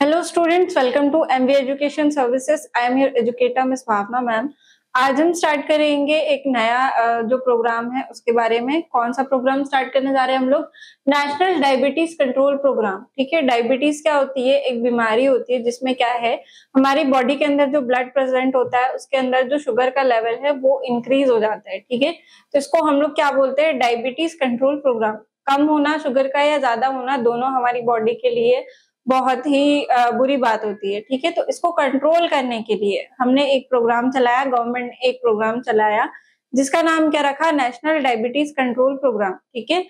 Hello students, welcome to MV education services. I am your educator miss Bhavna ma'am. आज हम start करेंगे एक नया जो प्रोग्राम है उसके बारे में। कौन सा प्रोग्राम स्टार्ट करने जा रहे हैं हम लोग? National diabetes control programme. ठीक है, डायबिटीज क्या होती है? एक बीमारी होती है जिसमें क्या है, हमारी बॉडी के अंदर जो ब्लड प्रेजेंट होता है उसके अंदर जो शुगर का लेवल है वो इंक्रीज हो जाता है। ठीक है, तो इसको हम लोग क्या बोलते हैं? Diabetes control programme. कम होना शुगर का या ज्यादा होना, दोनों हमारी बॉडी के लिए बहुत ही बुरी बात होती है। ठीक है, तो इसको कंट्रोल करने के लिए हमने एक प्रोग्राम चलाया, गवर्नमेंट ने एक प्रोग्राम चलाया जिसका नाम क्या रखा? National diabetes control programme. ठीक है,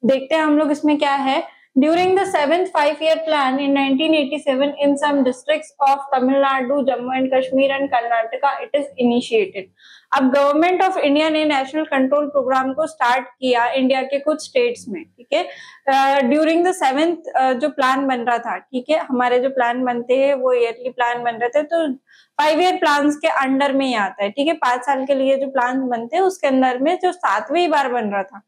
देखते हैं हम लोग इसमें क्या है। During the 7th 5-year plan in 1987 in some districts of Tamil Nadu, Jammu and Kashmir and Karnataka, it is initiated. अब गवर्नमेंट ऑफ इंडिया ने नेशनल कंट्रोल प्रोग्राम को स्टार्ट किया इंडिया के कुछ स्टेट्स में। ठीक है, ड्यूरिंग द 7th जो प्लान बन रहा था, ठीक है, हमारे जो प्लान बनते हैं वो ईयरली प्लान बन रहे थे, तो 5-year प्लान के अंडर में ही आता है। ठीक है, 5 साल के लिए जो प्लान बनते हैं उसके अंदर में जो 7वीं बार बन रहा था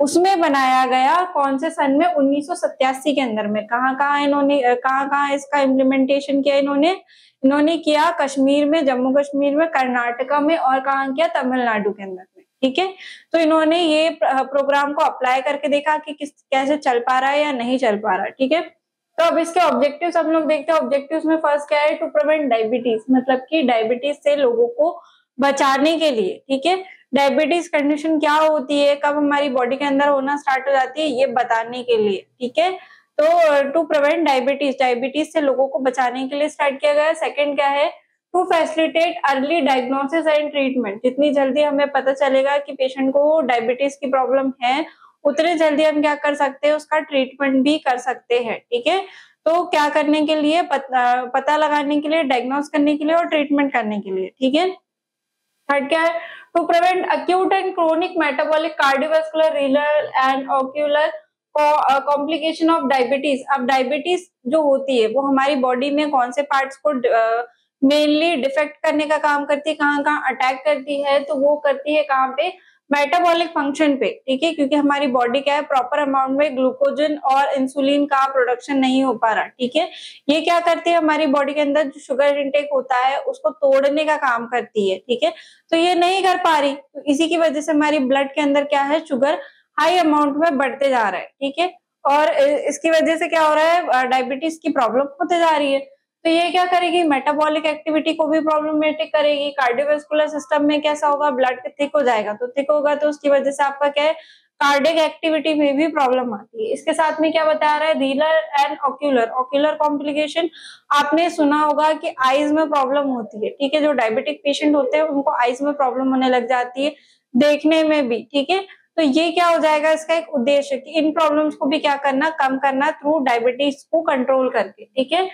उसमें बनाया गया। कौन से सन में? 1987 के अंदर में। कहाँ इसका इम्प्लीमेंटेशन किया इन्होंने किया कश्मीर में, जम्मू कश्मीर में, कर्नाटका में, और कहाँ किया? तमिलनाडु के अंदर में। ठीक है, तो इन्होंने ये प्रोग्राम को अप्लाई करके देखा कि कैसे चल पा रहा है या नहीं चल पा रहा है। ठीक है, तो अब इसके ऑब्जेक्टिव्स हम लोग देखते हैं। ऑब्जेक्टिव्स में फर्स्ट क्या है? टू प्रिवेंट डायबिटीज, मतलब कि डायबिटीज से लोगों को बचाने के लिए। ठीक है, डायबिटीज कंडीशन क्या होती है, कब हमारी बॉडी के अंदर होना स्टार्ट हो जाती है, ये बताने के लिए। ठीक है, तो टू प्रिवेंट डायबिटीज से लोगों को बचाने के लिए स्टार्ट किया गया। सेकंड क्या है? To facilitate early diagnosis and treatment. जितनी जल्दी हमें पता चलेगा कि पेशेंट को डायबिटीज की प्रॉब्लम है, उतने जल्दी हम क्या कर सकते हैं? उसका ट्रीटमेंट भी कर सकते हैं। ठीक है, तो क्या करने के लिए? पता लगाने के लिए, डायग्नोस करने के लिए और ट्रीटमेंट करने के लिए। ठीक है, थर्ड क्या है? To prevent acute and chronic metabolic, cardiovascular, renal and ocular complication of diabetes. अब डायबिटीज जो होती है वो हमारी बॉडी में कौन से पार्ट्स को मेनली डिफेक्ट करने का काम करती है, कहाँ कहाँ अटैक करती है? तो वो करती है कहाँ पे? मेटाबॉलिक फंक्शन पे। ठीक है, क्योंकि हमारी बॉडी क्या है, प्रॉपर अमाउंट में ग्लूकोजन और इंसुलिन का प्रोडक्शन नहीं हो पा रहा। ठीक है, ये क्या करती है? हमारी बॉडी के अंदर जो शुगर इंटेक होता है उसको तोड़ने का काम करती है। ठीक है, तो ये नहीं कर पा रही, तो इसी की वजह से हमारी ब्लड के अंदर क्या है? शुगर हाई अमाउंट में बढ़ते जा रहा है। ठीक है, और इसकी वजह से क्या हो रहा है? डायबिटीज की प्रॉब्लम होते जा रही है। तो ये क्या करेगी? मेटाबॉलिक एक्टिविटी को भी प्रॉब्लमेटिक करेगी। कार्डियोवास्कुलर सिस्टम में कैसा होगा? ब्लड थिक हो जाएगा, तो थिक होगा तो उसकी वजह से आपका क्या है? कार्डियक एक्टिविटी में भी प्रॉब्लम आती है। इसके साथ में क्या बता रहा है? Renal and ocular complication. आपने सुना होगा कि आईज में प्रॉब्लम होती है। ठीक है, जो डायबिटिक पेशेंट होते हैं उनको आईज में प्रॉब्लम होने लग जाती है, देखने में भी। ठीक है, तो ये क्या हो जाएगा? इसका एक उद्देश्य कि इन प्रॉब्लम्स को भी क्या करना? कम करना थ्रू डायबिटीज को कंट्रोल करके। ठीक है,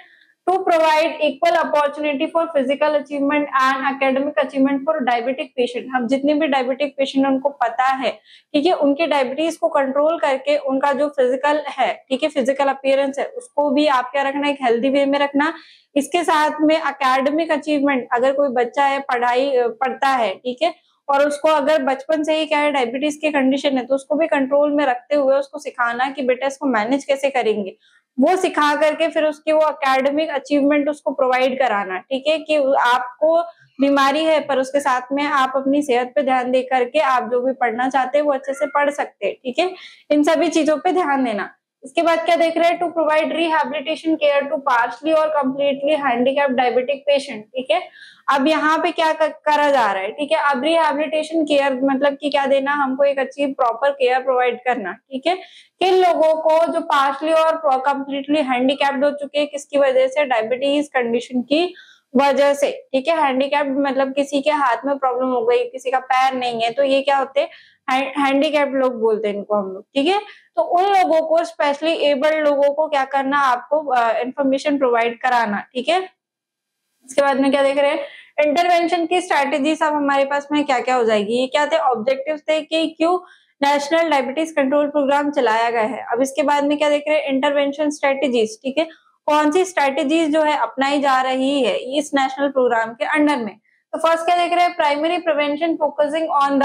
to provide equal opportunity for physical achievement and academic achievement for diabetic patient. हम जितने भी डायबिटिक पेशेंट उनको पता है, ठीक है, उनके डायबिटीज को कंट्रोल करके उनका जो फिजिकल है, ठीक है, फिजिकल अपीयरेंस है, उसको भी आप क्या रखना? एक हेल्दी वे में रखना। इसके साथ में एकेडमिक अचीवमेंट, अगर कोई बच्चा है पढ़ाई पढ़ता है, ठीक है, और उसको अगर बचपन से ही क्या है डायबिटीज की कंडीशन है, तो उसको भी कंट्रोल में रखते हुए उसको सिखाना कि बेटा इसको मैनेज कैसे करेंगे, वो सिखा करके फिर उसकी वो एकेडमिक अचीवमेंट उसको प्रोवाइड कराना। ठीक है, कि आपको बीमारी है पर उसके साथ में आप अपनी सेहत पे ध्यान दे करके आप जो भी पढ़ना चाहते हैं वो अच्छे से पढ़ सकते हैं। ठीक है, इन सभी चीजों पे ध्यान देना। इसके बाद क्या देख रहे हैं? To provide rehabilitation care to partially और कंप्लीटली हैंडीकैप्ड डायबिटिक पेशेंट। ठीक है, अब यहाँ पे क्या करा जा रहा है? ठीक है, अब रिहैबिलिटेशन केयर मतलब कि क्या देना? हमको एक अच्छी प्रॉपर केयर प्रोवाइड करना। ठीक है, किन लोगों को जो पार्शली और कंप्लीटली हैंडीकैप्ड हो चुके हैं, किसकी वजह से? डायबिटीज कंडीशन की वजह से। ठीक है, हैंडीकैप्ड मतलब किसी के हाथ में प्रॉब्लम हो गई, किसी का पैर नहीं है, तो ये क्या होते हैं? हैंडीकैप्ड लोग बोलते हैं इनको हम लोग। ठीक है, तो उन लोगों को, स्पेशली एबल्ड लोगों को क्या करना? आपको इंफॉर्मेशन प्रोवाइड कराना। ठीक है, इसके बाद में क्या देख रहे हैं? इंटरवेंशन की स्ट्रैटेजीज अब हमारे पास में क्या क्या हो जाएगी? ये क्या थे? ऑब्जेक्टिव्स थे कि क्यों नेशनल डायबिटीज कंट्रोल प्रोग्राम चलाया गया है। अब इसके बाद में क्या देख रहे हैं? Intervention strategies. ठीक है, कौन सी स्ट्रेटेजीज जो है अपनाई जा रही है इस नेशनल प्रोग्राम के अंडर में? तो फर्स्ट क्या देख रहे हैं? Primary prevention focusing on the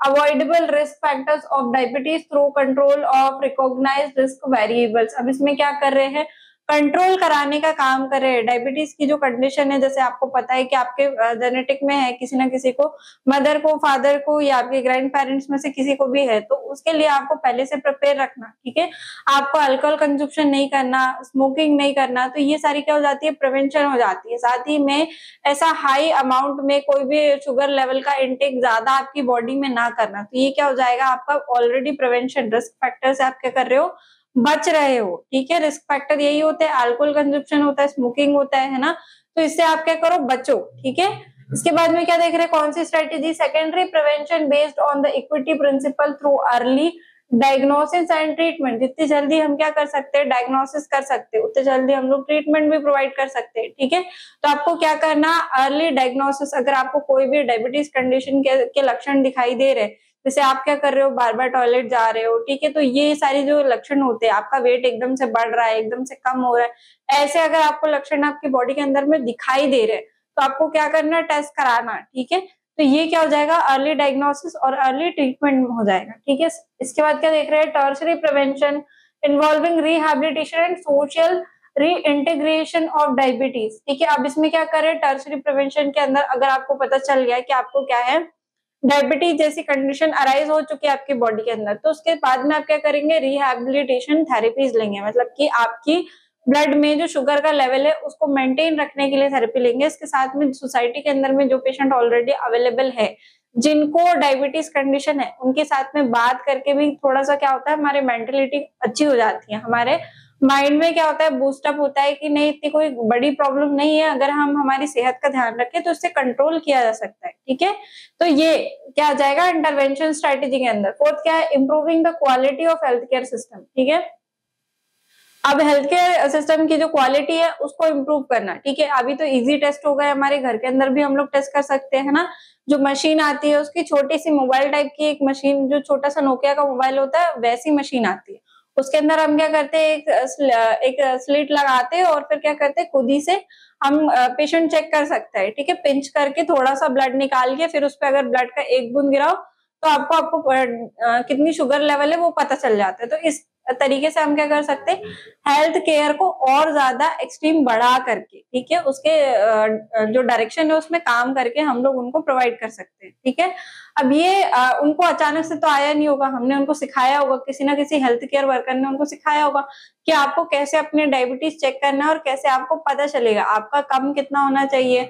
avoidable risk factors of diabetes through control of recognised risk variables. अब इसमें क्या कर रहे हैं? कंट्रोल कराने का काम कर रहे हैं। डायबिटीज की जो कंडीशन है, जैसे आपको पता है कि आपके जेनेटिक में है, किसी ना किसी को, मदर को, फादर को या आपके ग्रैंड पेरेंट्स में से किसी को भी है, तो उसके लिए आपको पहले से प्रिपेयर रखना, ठीक है। आपको अल्कोहल कंजप्शन नहीं करना, स्मोकिंग नहीं करना, तो ये सारी क्या हो जाती है, प्रिवेंशन हो जाती है। साथ ही में ऐसा हाई अमाउंट में कोई भी शुगर लेवल का इंटेक ज्यादा आपकी बॉडी में ना करना, तो ये क्या हो जाएगा, आपका ऑलरेडी प्रिवेंशन, रिस्क फैक्टर से आप क्या कर रहे हो, बच रहे हो, ठीक है। रिस्क फैक्टर यही होते हैं, अल्कोहल कंजप्शन होता है, स्मोकिंग होता है ना, तो इससे आप क्या करो, बचो, ठीक है। इसके बाद में क्या देख रहे हैं, कौन सी strategy, secondary prevention based on the equity principle through early diagnosis and treatment. जितनी जल्दी हम क्या कर सकते हैं, डायग्नोसिस कर सकते हैं, उतने जल्दी हम लोग ट्रीटमेंट भी प्रोवाइड कर सकते हैं, ठीक है। तो आपको क्या करना, अर्ली डायग्नोसिस, अगर आपको कोई भी डायबिटीज कंडीशन के लक्षण दिखाई दे रहे हैं, जैसे आप क्या कर रहे हो, बार बार टॉयलेट जा रहे हो, ठीक है, तो ये सारी जो लक्षण होते हैं, आपका वेट एकदम से बढ़ रहा है, एकदम से कम हो रहा है, ऐसे अगर आपको लक्षण आपकी बॉडी के अंदर में दिखाई दे रहे हैं, तो आपको क्या करना है, टेस्ट कराना, ठीक है। तो ये क्या हो जाएगा, अर्ली डायग्नोसिस और अर्ली ट्रीटमेंट हो जाएगा, ठीक है। इसके बाद क्या देख रहे हैं, tertiary prevention involving rehabilitation and social reintegration of diabetes, ठीक है। अब इसमें क्या करें, टर्शरी प्रिवेंशन के अंदर अगर आपको पता चल गया कि आपको क्या है, डायबिटीज जैसी कंडीशन अराइज हो चुकी है आपकी बॉडी के अंदर, तो उसके बाद में आप क्या करेंगे, रिहैबिलिटेशन थेरेपीज लेंगे, मतलब कि आपकी ब्लड में जो शुगर का लेवल है उसको मेंटेन रखने के लिए थेरेपी लेंगे। इसके साथ में सोसाइटी के अंदर में जो पेशेंट ऑलरेडी अवेलेबल है, जिनको डायबिटीज कंडीशन है, उनके साथ में बात करके भी थोड़ा सा क्या होता है, हमारी मेंटेलिटी अच्छी हो जाती है, हमारे माइंड में क्या होता है, बूस्टअप होता है कि नहीं, इतनी कोई बड़ी प्रॉब्लम नहीं है, अगर हम हमारी सेहत का ध्यान रखें तो इससे कंट्रोल किया जा सकता है, ठीक है। तो ये क्या आ जाएगा इंटरवेंशन स्ट्रेटेजी के अंदर। फोर्थ क्या है, improving the quality of health care system, ठीक है। अब हेल्थ केयर सिस्टम की जो क्वालिटी है उसको इम्प्रूव करना, ठीक है। अभी तो इजी टेस्ट हो गए, हमारे घर के अंदर भी हम लोग टेस्ट कर सकते हैं ना, जो मशीन आती है उसकी छोटी सी मोबाइल टाइप की एक मशीन, जो छोटा सा नोकिया का मोबाइल होता है वैसी मशीन आती है, उसके अंदर हम क्या करते हैं, एक स्लिट लगाते हैं और फिर क्या करते हैं, खुद ही से हम पेशेंट चेक कर सकते हैं, ठीक है। पिंच करके थोड़ा सा ब्लड निकाल के फिर उस पर अगर ब्लड का एक बूंद गिराओ तो आपको कितनी शुगर लेवल है वो पता चल जाता है। तो इस तरीके से हम क्या कर सकते हैं, हेल्थ केयर को और ज्यादा एक्सट्रीम बढ़ा करके, ठीक है, उसके जो डायरेक्शन है उसमें काम करके हम लोग उनको प्रोवाइड कर सकते हैं, ठीक है। अब ये उनको अचानक से तो आया नहीं होगा, हमने उनको सिखाया होगा, किसी ना किसी हेल्थ केयर वर्कर ने उनको सिखाया होगा कि आपको कैसे अपने डायबिटीज चेक करना है और कैसे आपको पता चलेगा आपका कम कितना होना चाहिए,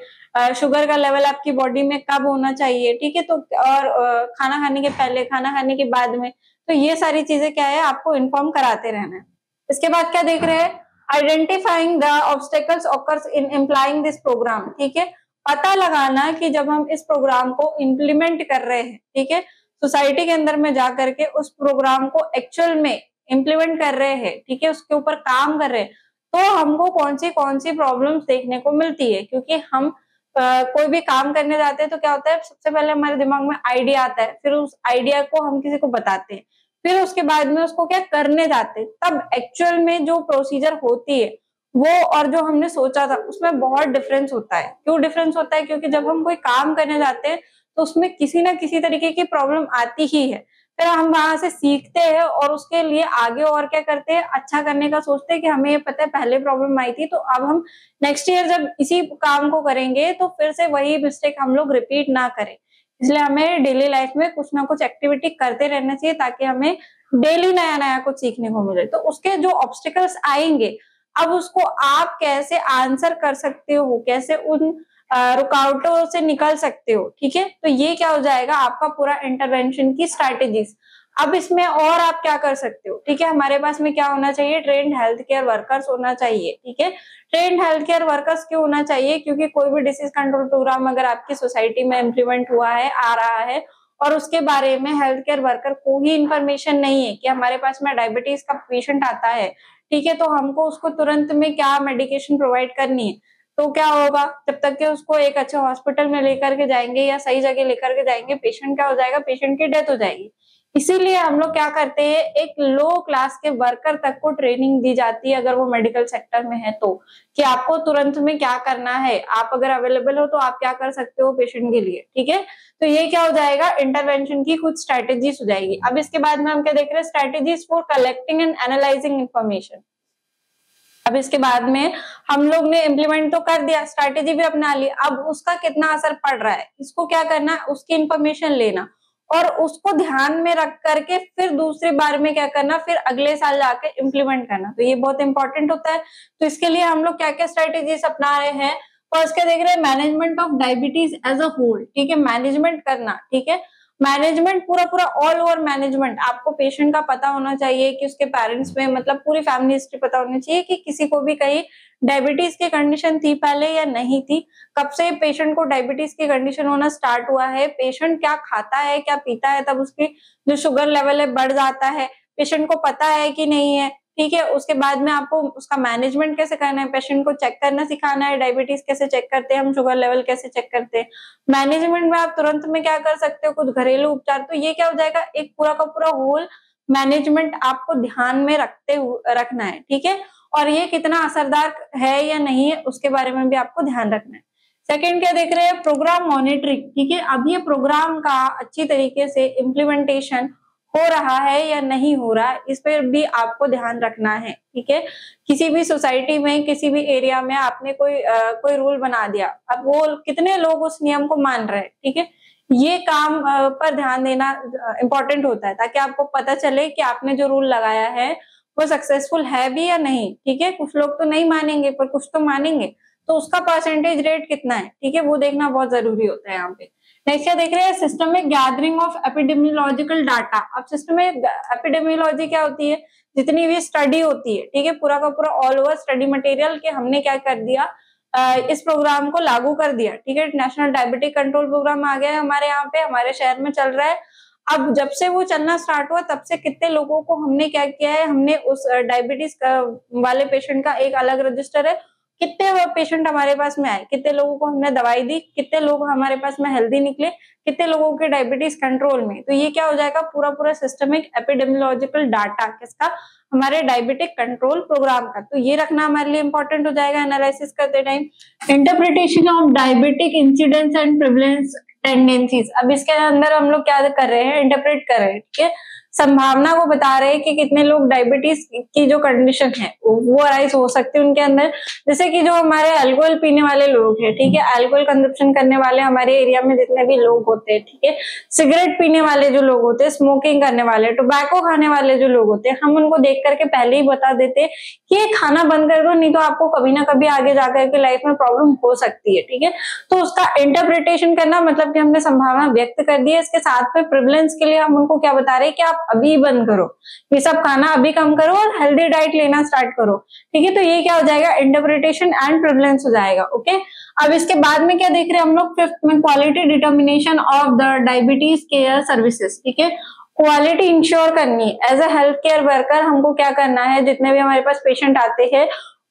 शुगर का लेवल आपकी बॉडी में कब होना चाहिए, ठीक है। तो और खाना खाने के पहले, खाना खाने के बाद में, तो ये सारी चीजें क्या है, आपको इन्फॉर्म कराते रहना है। इसके बाद क्या देख रहे हैं, identifying the obstacles occurs in implying this programme, ठीक है। पता लगाना कि जब हम इस प्रोग्राम को इम्प्लीमेंट कर रहे हैं, ठीक है, सोसाइटी के अंदर में जा करके उस प्रोग्राम को एक्चुअल में इम्प्लीमेंट कर रहे हैं, ठीक है, उसके ऊपर काम कर रहे हैं, तो हमको कौन सी प्रॉब्लम्स देखने को मिलती है। क्योंकि हम कोई भी काम करने जाते हैं तो क्या होता है, सबसे पहले हमारे दिमाग में आइडिया आता है, फिर उस आइडिया को हम किसी को बताते हैं, फिर उसके बाद में उसको क्या करने जाते हैं, तब एक्चुअल में जो प्रोसीजर होती है वो और जो हमने सोचा था उसमें बहुत डिफरेंस होता है। क्यों डिफरेंस होता है, क्योंकि जब हम कोई काम करने जाते हैं तो उसमें किसी ना किसी तरीके की प्रॉब्लम आती ही है, फिर हम वहां से सीखते हैं और उसके लिए आगे और क्या करते हैं, अच्छा करने का सोचते हैं कि हमें ये पता है पहले प्रॉब्लम आई थी, तो अब हम नेक्स्ट ईयर जब इसी काम को करेंगे तो फिर से वही मिस्टेक हम लोग रिपीट ना करें। इसलिए हमें डेली लाइफ में कुछ ना कुछ एक्टिविटी करते रहना चाहिए ताकि हमें डेली नया नया कुछ सीखने को मिले। तो उसके जो ऑब्स्टिकल्स आएंगे, अब उसको आप कैसे आंसर कर सकते हो, कैसे उन रुकावटों से निकल सकते हो, ठीक है। तो ये क्या हो जाएगा, आपका पूरा इंटरवेंशन की स्ट्रैटेजीज। अब इसमें और आप क्या कर सकते हो, ठीक है, हमारे पास में क्या होना चाहिए, ट्रेन्ड हेल्थ केयर वर्कर्स होना चाहिए, ठीक है। ट्रेन्ड हेल्थ केयर वर्कर्स क्यों होना चाहिए, क्योंकि कोई भी डिसीज कंट्रोल प्रोग्राम अगर आपकी सोसाइटी में इम्प्लीमेंट हुआ है, आ रहा है, और उसके बारे में हेल्थ केयर वर्कर को ही इंफॉर्मेशन नहीं है कि हमारे पास में डायबिटीज का पेशेंट आता है, ठीक है, तो हमको उसको तुरंत में क्या मेडिकेशन प्रोवाइड करनी है, तो क्या होगा, जब तक कि उसको एक अच्छे हॉस्पिटल में लेकर के जाएंगे या सही जगह लेकर के जाएंगे, पेशेंट क्या हो जाएगा, पेशेंट की डेथ हो जाएगी। इसीलिए हम लोग क्या करते हैं, एक लो क्लास के वर्कर तक को ट्रेनिंग दी जाती है अगर वो मेडिकल सेक्टर में है तो, कि आपको तुरंत में क्या करना है, आप अगर अवेलेबल हो तो आप क्या कर सकते हो पेशेंट के लिए, ठीक है। तो ये क्या हो जाएगा, इंटरवेंशन की कुछ स्ट्रैटेजीज हो जाएगी। अब इसके बाद में हम क्या देख रहे हैं, strategies for collecting and analysing information. अब इसके बाद में हम लोग ने इम्प्लीमेंट तो कर दिया, स्ट्रैटेजी भी अपना ली, अब उसका कितना असर पड़ रहा है इसको क्या करना है, उसकी इंफॉर्मेशन लेना और उसको ध्यान में रख करके फिर दूसरी बार में क्या करना, फिर अगले साल जाके इम्प्लीमेंट करना। तो ये बहुत इंपॉर्टेंट होता है। तो इसके लिए हम लोग क्या क्या स्ट्रेटेजीज अपना रहे हैं। फर्स्ट क्या देख रहे हैं, management of diabetes as a whole, ठीक है, मैनेजमेंट करना, ठीक है, मैनेजमेंट पूरा पूरा ऑल ओवर मैनेजमेंट। आपको पेशेंट का पता होना चाहिए कि उसके पेरेंट्स में मतलब पूरी फैमिली हिस्ट्री पता होनी चाहिए कि किसी को भी कहीं डायबिटीज की कंडीशन थी पहले या नहीं थी, कब से पेशेंट को डायबिटीज की कंडीशन होना स्टार्ट हुआ है, पेशेंट क्या खाता है क्या पीता है तब उसकी जो शुगर लेवल है बढ़ जाता है, पेशेंट को पता है कि नहीं है, ठीक है। उसके बाद में आपको उसका मैनेजमेंट कैसे करना है, पेशेंट को चेक करना सिखाना है, डायबिटीज कैसे चेक करते हैं हम, शुगर लेवल कैसे चेक करते हैं। मैनेजमेंट में आप तुरंत में क्या कर सकते हो, कुछ घरेलू उपचार। तो ये क्या हो जाएगा, एक पूरा का पूरा होल मैनेजमेंट आपको ध्यान में रखना है, ठीक है, और ये कितना असरदार है या नहीं है उसके बारे में भी आपको ध्यान रखना है। सेकेंड क्या देख रहे हैं, प्रोग्राम मॉनिटरिंग, ठीक है, अब ये प्रोग्राम का अच्छी तरीके से इम्प्लीमेंटेशन हो रहा है या नहीं हो रहा है, इस पर भी आपको ध्यान रखना है, ठीक है। किसी भी सोसाइटी में किसी भी एरिया में आपने कोई रूल बना दिया, अब वो कितने लोग उस नियम को मान रहे हैं, ठीक है, ये काम पर ध्यान देना इंपॉर्टेंट होता है ताकि आपको पता चले कि आपने जो रूल लगाया है वो सक्सेसफुल है भी या नहीं, ठीक है। कुछ लोग तो नहीं मानेंगे पर कुछ तो मानेंगे, तो उसका परसेंटेज रेट कितना है, ठीक है, वो देखना बहुत जरूरी होता है यहाँ पे। नेक्स्ट क्या देख रहे हैं, systemic gathering of epidemiological data. अब सिस्टमिक एपिडेमियोलॉजी क्या होती है, जितनी भी स्टडी होती है, ठीक है, पूरा का पूरा ऑल ओवर स्टडी मटेरियल के हमने क्या कर दिया, इस प्रोग्राम को लागू कर दिया, ठीक है। नेशनल डायबिटिक कंट्रोल प्रोग्राम आ गया है हमारे यहाँ पे, हमारे शहर में चल रहा है। अब जब से वो चलना स्टार्ट हुआ तब से कितने लोगों को हमने क्या किया है, हमने उस डायबिटीज वाले पेशेंट का एक अलग रजिस्टर है, कितने वो पेशेंट हमारे पास में आए, कितने लोगों को हमने दवाई दी, कितने लोग हमारे पास में हेल्दी निकले, कितने लोगों के डायबिटीज कंट्रोल में। तो ये क्या हो जाएगा, पूरा पूरा सिस्टमिक एपिडेमियोलॉजिकल डाटा किसका, हमारे डायबिटिक कंट्रोल प्रोग्राम का। तो ये रखना हमारे लिए इंपॉर्टेंट हो जाएगा एनालिसिस करते time. Interpretation of diabetic incidence and prevalence tendencies. अब इसके अंदर हम लोग क्या कर रहे हैं, इंटरप्रेट कर रहे हैं, ठीक है, संभावना को बता रहे हैं कि कितने लोग डायबिटीज की जो कंडीशन है वो अराइज हो सकती है उनके अंदर। जैसे कि जो हमारे अल्कोहल पीने वाले लोग हैं, ठीक है, अल्कोहल कंजप्शन करने वाले हमारे एरिया में जितने भी लोग होते हैं, ठीक है, सिगरेट पीने वाले जो लोग होते हैं, स्मोकिंग करने वाले, टोबैको खाने वाले जो लोग होते हैं, हम उनको देख करके पहले ही बता देते हैं कि ये खाना बंद कर दो, नहीं तो आपको कभी ना कभी आगे जाकर के लाइफ में प्रॉब्लम हो सकती है, ठीक है। तो उसका इंटरप्रिटेशन करना मतलब कि हमने संभावना व्यक्त कर दी है, इसके साथ में प्रिवलेंस के लिए हम उनको क्या बता रहे हैं कि आप अभी बंद करो, ये सब खाना अभी कम करो और हेल्दी डाइट लेना स्टार्ट करो, ठीक है। तो ये क्या हो जाएगा, इंटरप्रिटेशन एंड प्रिवलेंस हो जाएगा, ओके। अब इसके बाद में क्या देख रहे हैं हम लोग, फिफ्थ में quality determination of the diabetes care services, ठीक है, क्वालिटी इंश्योर करनी as a health care worker. हमको क्या करना है, जितने भी हमारे पास पेशेंट आते हैं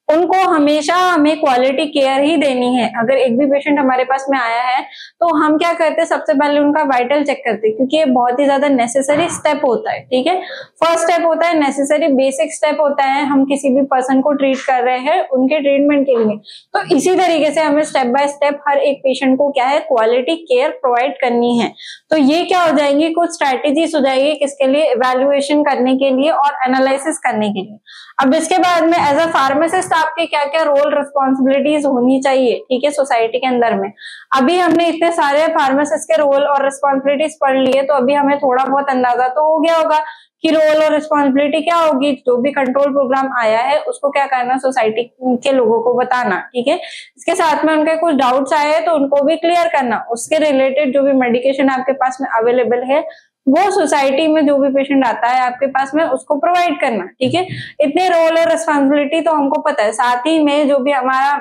उनको हमेशा हमें क्वालिटी केयर ही देनी है। अगर एक भी पेशेंट हमारे पास में आया है तो हम क्या करते हैं, सबसे पहले उनका वाइटल चेक करते हैं, क्योंकि ये बहुत ही ज्यादा नेसेसरी स्टेप होता है, ठीक है। फर्स्ट स्टेप होता है, नेसेसरी बेसिक स्टेप होता है, हम किसी भी पर्सन को ट्रीट कर रहे हैं उनके ट्रीटमेंट के लिए। तो इसी तरीके से हमें स्टेप बाय स्टेप हर एक पेशेंट को क्या है, क्वालिटी केयर प्रोवाइड करनी है। तो ये क्या हो जाएंगी, कुछ स्ट्रैटेजीज हो जाएगी किसके लिए, इवैल्यूएशन करने के लिए और एनालिसिस करने के लिए। अब इसके बाद में एज अ फार्मासिस्ट आपके क्या क्या रोल रिस्पॉन्सिबिलिटीज होनी चाहिए, ठीक है, सोसाइटी के अंदर में। अभी हमने इतने सारे फार्मासिस्ट के रोल और रिस्पॉन्सिबिलिटीज पढ़ लिए, तो अभी हमें थोड़ा बहुत अंदाजा तो हो गया होगा कि रोल और रिस्पॉन्सिबिलिटी क्या होगी। जो भी कंट्रोल प्रोग्राम आया है उसको क्या करना, सोसाइटी के लोगों को बताना, ठीक है। इसके साथ में उनके कुछ डाउट्स आए हैं तो उनको भी क्लियर करना, उसके रिलेटेड जो भी मेडिकेशन आपके पास में अवेलेबल है वो सोसाइटी में जो भी पेशेंट आता है आपके पास में उसको प्रोवाइड करना, ठीक है। इतने रोल और रिस्पॉन्सिबिलिटी तो हमको पता है, साथ ही में जो भी हमारा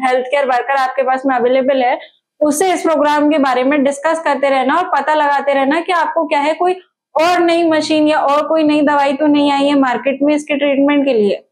हेल्थ केयर वर्कर आपके पास में अवेलेबल है उससे इस प्रोग्राम के बारे में डिस्कस करते रहना और पता लगाते रहना कि आपको क्या है, कोई और नई मशीन या और कोई नई दवाई तो नहीं आई है मार्केट में इसके ट्रीटमेंट के लिए,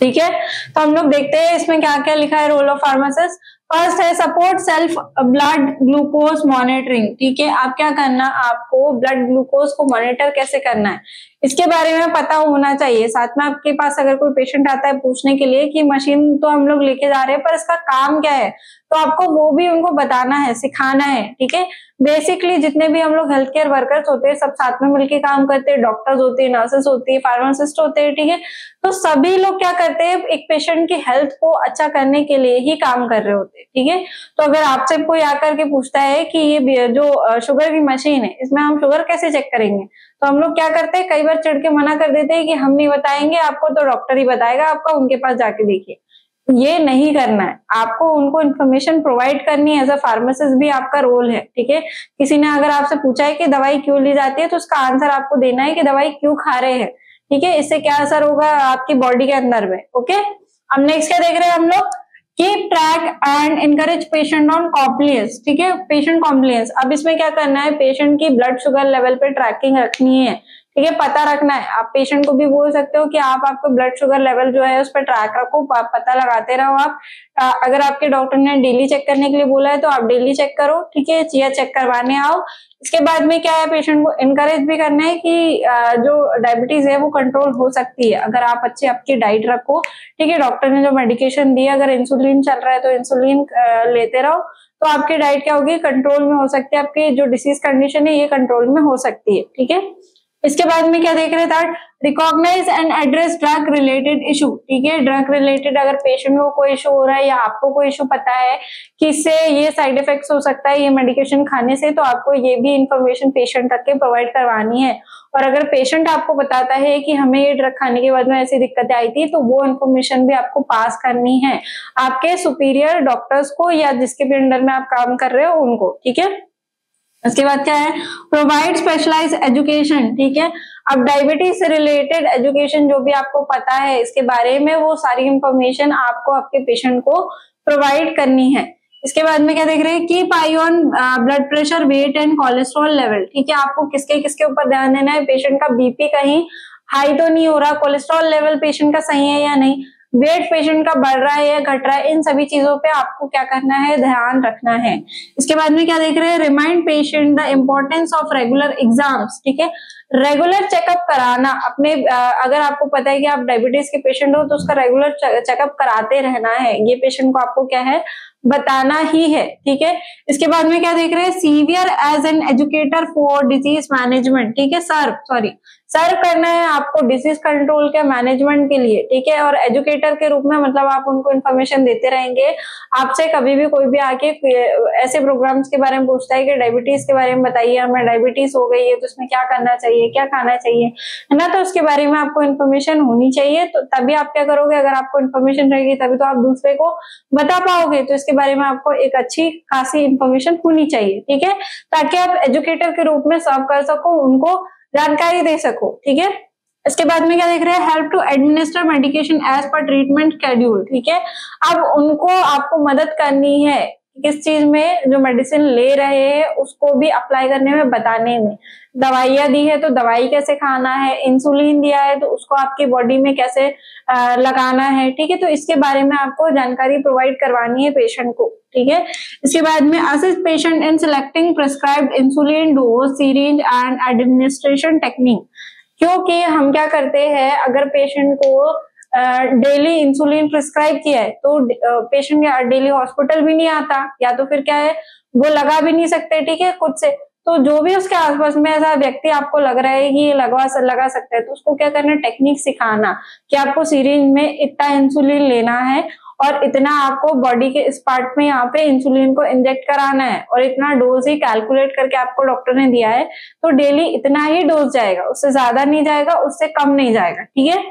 ठीक है। तो हम लोग देखते हैं इसमें क्या क्या लिखा है, रोल ऑफ फार्मासिस्ट। फर्स्ट है support self blood glucose monitoring. ठीक है, आप क्या करना, आपको ब्लड ग्लूकोज को मॉनिटर कैसे करना है इसके बारे में पता होना चाहिए। साथ में आपके पास अगर कोई पेशेंट आता है पूछने के लिए कि मशीन तो हम लोग लेके जा रहे हैं पर इसका काम क्या है, तो आपको वो भी उनको बताना है, सिखाना है। ठीक है, बेसिकली जितने भी हम लोग हेल्थ केयर वर्कर्स होते हैं सब साथ में मिलकर काम करते हैं, डॉक्टर्स होते हैं, नर्सेस होती है, फार्मासिस्ट होते हैं। ठीक है, तो सभी लोग क्या करते हैं, एक पेशेंट की हेल्थ को अच्छा करने के लिए ही काम कर रहे होते हैं। ठीक है, तो अगर आपसे कोई आकर के पूछता है कि ये जो शुगर की मशीन है इसमें हम शुगर कैसे चेक करेंगे, तो हम लोग क्या करते हैं, कई बार चिढ़ के मना कर देते हैं कि हम नहीं बताएंगे आपको, तो डॉक्टर ही बताएगा आपका, उनके पास जाके देखिए। ये नहीं करना है, आपको उनको इन्फॉर्मेशन प्रोवाइड करनी है। एज अ फार्मासिस्ट भी आपका रोल है। ठीक है, किसी ने अगर आपसे पूछा है कि दवाई क्यों ली जाती है तो उसका आंसर आपको देना है कि दवाई क्यों खा रहे हैं। ठीक है, इससे क्या असर होगा आपकी बॉडी के अंदर में। ओके, अब नेक्स्ट क्या देख रहे हैं हम लोग, keep track and encourage patient on compliance. ठीक है, पेशेंट कॉम्प्लियंस। अब इसमें क्या करना है, पेशेंट की ब्लड शुगर लेवल पे ट्रैकिंग रखनी है। ठीक है, पता रखना है। आप पेशेंट को भी बोल सकते हो कि आप आपका ब्लड शुगर लेवल जो है उस पर ट्रैक रखो, पता लगाते रहो आप। अगर आपके डॉक्टर ने डेली चेक करने के लिए बोला है तो आप डेली चेक करो। ठीक है, या चेक करवाने आओ। इसके बाद में क्या है, पेशेंट को इनकरेज भी करना है कि जो डायबिटीज है वो कंट्रोल हो सकती है अगर आप अच्छी आपकी डाइट रखो। ठीक है, डॉक्टर ने जो मेडिकेशन दी, अगर इंसुलिन चल रहा है तो इंसुलिन लेते रहो, तो आपकी डाइट क्या होगी, कंट्रोल में हो सकती है। आपकी जो डिसीज कंडीशन है ये कंट्रोल में हो सकती है। ठीक है, इसके बाद में क्या देख रहे थे, recognise and address drug related issue. ठीक है, ड्रग रिलेटेड अगर पेशेंट को कोई इशू हो रहा है या आपको कोई इशू पता है कि इससे ये साइड इफेक्ट्स हो सकता है ये मेडिकेशन खाने से, तो आपको ये भी इंफॉर्मेशन पेशेंट तक के प्रोवाइड करवानी है। और अगर पेशेंट आपको बताता है कि हमें ये ड्रग खाने के बाद में ऐसी दिक्कतें आई थी, तो वो इन्फॉर्मेशन भी आपको पास करनी है आपके सुपीरियर डॉक्टर्स को या जिसके भी अंडर में आप काम कर रहे हो उनको। ठीक है, इसके बाद क्या है, प्रोवाइड स्पेशलाइज एजुकेशन। ठीक है, अब डायबिटीज से रिलेटेड एजुकेशन जो भी आपको पता है इसके बारे में, वो सारी इंफॉर्मेशन आपको आपके पेशेंट को प्रोवाइड करनी है। इसके बाद में क्या देख रहे हैं, keep eye on blood pressure, weight and cholesterol level. ठीक है, आपको किसके किसके ऊपर ध्यान देना है, पेशेंट का बीपी कहीं हाई तो नहीं हो रहा, कोलेस्ट्रॉल लेवल पेशेंट का सही है या नहीं, वेट पेशेंट का बढ़ रहा है या घट रहा है, इन सभी चीजों पे आपको क्या करना है, ध्यान रखना है। इसके बाद में क्या देख रहे हैं, remind patient the importance of regular exams. ठीक है, रेगुलर चेकअप कराना अपने, अगर आपको पता है कि आप डायबिटीज के पेशेंट हो तो उसका रेगुलर चेकअप कराते रहना है, ये पेशेंट को आपको क्या है बताना ही है। ठीक है, इसके बाद में क्या देख रहे हैं, serve as an educator for disease management. ठीक है, सर्व करना है आपको डिजीज कंट्रोल के मैनेजमेंट के लिए। ठीक है, और एजुकेटर के रूप में मतलब आप उनको इन्फॉर्मेशन देते रहेंगे। आपसे कभी भी कोई भी आके ऐसे प्रोग्राम्स के बारे में पूछता है कि डायबिटीज के बारे में बताइए, हमें डायबिटीज हो गई है तो उसमें क्या करना चाहिए, क्या खाना चाहिए, है ना, तो उसके बारे में आपको इन्फॉर्मेशन होनी चाहिए। तो तभी आप क्या करोगे, अगर आपको इन्फॉर्मेशन रहेगी तभी तो आप दूसरे को बता पाओगे। तो इसके बारे में आपको एक अच्छी खासी इन्फॉर्मेशन होनी चाहिए। ठीक है, ताकि आप एजुकेटर के रूप में सर्व कर सको, उनको जानकारी दे सको। ठीक है, इसके बाद में क्या देख रहे हैं, help to administer medication as per treatment schedule. ठीक है, अब उनको आपको मदद करनी है किस चीज में, जो मेडिसिन ले रहे हैं उसको भी अप्लाई करने में, बताने में। दवाइयां दी है तो दवाई कैसे खाना है, इंसुलिन दिया है तो उसको आपकी बॉडी में कैसे लगाना है। ठीक है, तो इसके बारे में आपको जानकारी प्रोवाइड करवानी है पेशेंट को। ठीक है, इसके बाद में assist patient in selecting prescribed insulin dose, syringe and administration technique. क्योंकि हम क्या करते हैं, अगर पेशेंट को डेली इंसुलिन प्रिस्क्राइब किया है तो पेशेंट डेली हॉस्पिटल भी नहीं आता, या तो फिर क्या है वो लगा भी नहीं सकते। ठीक है, खुद से, तो जो भी उसके आसपास में ऐसा व्यक्ति आपको लग रहा है कि ये लगा सकता है, तो उसको क्या करना, टेक्निक सिखाना कि आपको सिरिंज में इतना इंसुलिन लेना है और इतना आपको बॉडी के इस पार्ट में यहाँ पे इंसुलिन को इंजेक्ट कराना है, और इतना डोज ही कैलकुलेट करके आपको डॉक्टर ने दिया है, तो डेली इतना ही डोज जाएगा, उससे ज्यादा नहीं जाएगा, उससे कम नहीं जाएगा। ठीक है,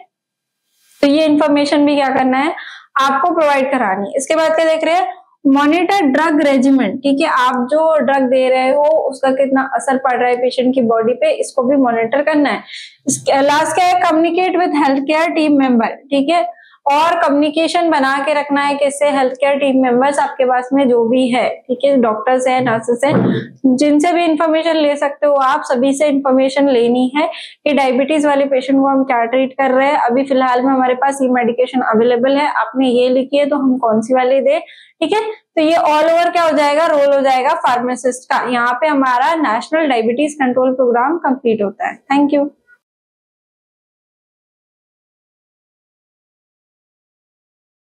तो ये इन्फॉर्मेशन भी क्या करना है, आपको प्रोवाइड करानी है। इसके बाद क्या देख रहे हैं, मॉनिटर ड्रग रेजिमेंट। ठीक है, आप जो ड्रग दे रहे हो उसका कितना असर पड़ रहा है पेशेंट की बॉडी पे, इसको भी मॉनिटर करना है। लास्ट क्या है, communicate with health care team member. ठीक है, और कम्युनिकेशन बना के रखना है किससे, हेल्थ केयर टीम मेंबर्स आपके पास में जो भी है, ठीक है, डॉक्टर्स है, नर्सेस है, जिनसे भी इंफॉर्मेशन ले सकते हो आप, सभी से इंफॉर्मेशन लेनी है कि डायबिटीज वाले पेशेंट को हम क्या ट्रीट कर रहे हैं, अभी फिलहाल में हमारे पास ये मेडिकेशन अवेलेबल है, आपने ये लिखी है तो हम कौन सी वाली दे, ठीक है। तो ये ऑल ओवर क्या हो जाएगा, रोल हो जाएगा फार्मासिस्ट का। यहाँ पे हमारा national diabetes control programme complete होता है। Thank you.